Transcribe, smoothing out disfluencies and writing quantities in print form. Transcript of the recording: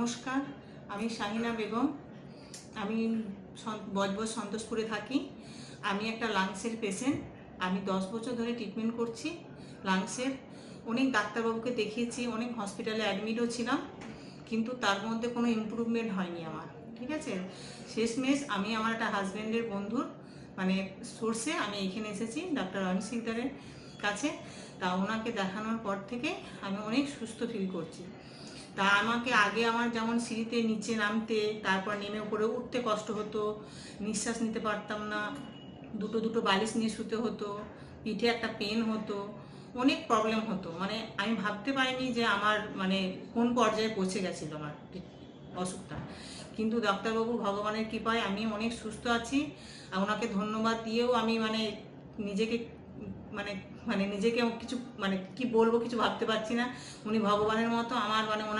নমস্কার, আমি শাহিনা বেগম। আমি বজবজ সন্তোষপুরে থাকি। আমি একটা লাংসের পেশেন্ট। আমি 10 বছর ধরে ট্রিটমেন্ট করছি লাংসের। অনেক ডাক্তারবাবুকে দেখিয়েছি, অনেক হসপিটালে অ্যাডমিটও ছিলাম, কিন্তু তার মধ্যে কোনো ইমপ্রুভমেন্ট হয়নি আমার। ঠিক আছে, শেষমেশ আমি আমার একটা হাজব্যান্ডের বন্ধুর সোর্সে আমি এখানে এসেছি ডাক্তার রনি সিকদারের কাছে। তা ওনাকে দেখানোর পর থেকে আমি অনেক সুস্থ ফিল করছি। তা আমাকে আগে আমার যেমন সিঁড়িতে নিচে নামতে, তারপর নেমে উপরে উঠতে কষ্ট হতো, নিঃশ্বাস নিতে পারতাম না, দুটো দুটো বালিশ নিয়ে শুতে হতো, পিঠে একটা পেন হতো, অনেক প্রবলেম হতো। আমি ভাবতে পারিনি যে আমার কোন পর্যায়ে পৌঁছে গেছিলো আমার অসুখটা। কিন্তু ডাক্তারবাবু ভগবানের কৃপায় আমি অনেক সুস্থ আছি। আর ওনাকে ধন্যবাদ দিয়েও আমি নিজেকে মানে নিজেকে কিছু কি বলবো কিছু ভাবতে পারছি না। উনি ভগবানের মতো আমার ওনার